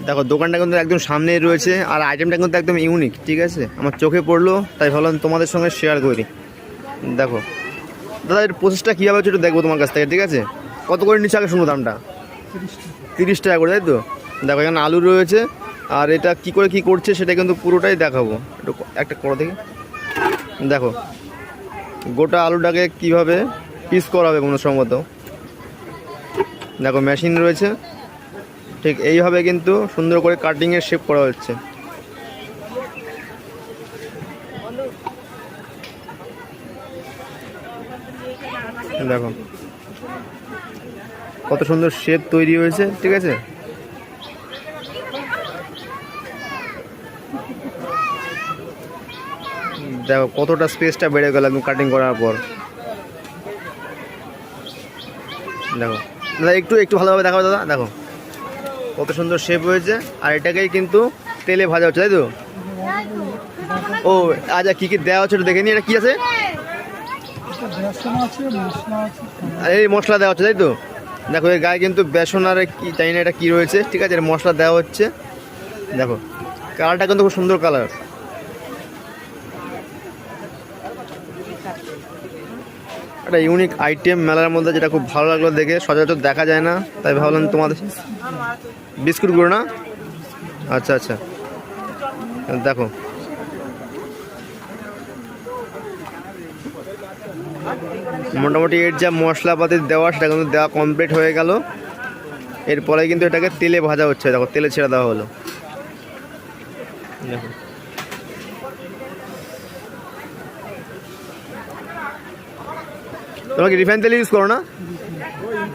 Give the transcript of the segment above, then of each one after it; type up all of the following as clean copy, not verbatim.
দেখো দোকানটা কিন্তু একদম সামনেই রয়েছে, আর আইটেমটা কিন্তু একদম ইউনিক, ঠিক আছে। আমার চোখে পড়লো তাই ভাবলাম তোমাদের সঙ্গে শেয়ার করি। দেখো দাদা, এর প্রসেসটা কীভাবে হচ্ছে একটু দেখবো তোমার কাছ থেকে, ঠিক আছে। কত করে নিচ্ছে আগে শুনবো দামটা? 30 টাকা করে, তাই তো। দেখো এখানে আলু রয়েছে, আর এটা কি করে কি করছে সেটা কিন্তু পুরোটাই দেখাবো। একটু একটা করো দেখি। দেখো গোটা আলুটাকে কিভাবে পিস করা হবে কোনো সম্ভবত। দেখো মেশিন রয়েছে, ঠিক এইভাবে কিন্তু সুন্দর করে কাটিংয়ের শেপ করা হচ্ছে। দেখো কত সুন্দর শেপ তৈরি হয়েছে, ঠিক আছে। দেখো কতটা স্পেসটা বেড়ে গেল একদম কাটিং করার পর। দেখো দাদা, একটু একটু ভালোভাবে দেখাও দাদা। দেখো কত সুন্দর শেপ হয়েছে, আর এটাকেই কিন্তু তেলে ভাজা হচ্ছে, তাই তো। ও আচ্ছা, কী কী দেওয়া হচ্ছে একটু দেখে নিই। এটা কী আছে? এই মশলা দেওয়া হচ্ছে, তাই তো। দেখো এর গায়ে কিন্তু বেসন আর কি জানি না এটা কী রয়েছে, ঠিক আছে। এর মশলা দেওয়া হচ্ছে। দেখো কালারটা কিন্তু খুব সুন্দর কালার। একটা ইউনিক আইটেম মেলার মধ্যে, যেটা খুব ভালো লাগলো দেখে, সচরাচর দেখা যায় না, তাই ভাবলাম তোমাদের। বিস্কুটগুলো না? আচ্ছা আচ্ছা, দেখো মোটামুটি এর যা মশলাপাতি দেওয়া সেটা কিন্তু দেওয়া কমপ্লিট হয়ে গেল। এরপরে কিন্তু এটাকে তেলে ভাজা হচ্ছে। দেখো তেলে ছেড়ে দেওয়া হলো। দেখো তোমরা কি রিফাইন তেল ইউজ করো না?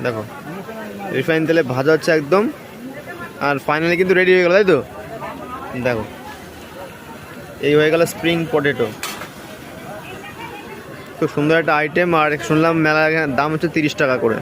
দেখো রিফাইন তেলে ভাজা হচ্ছে একদম, আর ফাইনালি কিন্তু রেডি হয়ে গেল, তাই তো। দেখো এই হয়ে গেল স্প্রিং পটেটো। খুব সুন্দর একটা আইটেম, আর শুনলাম মেলার দাম হচ্ছে 30 টাকা করে।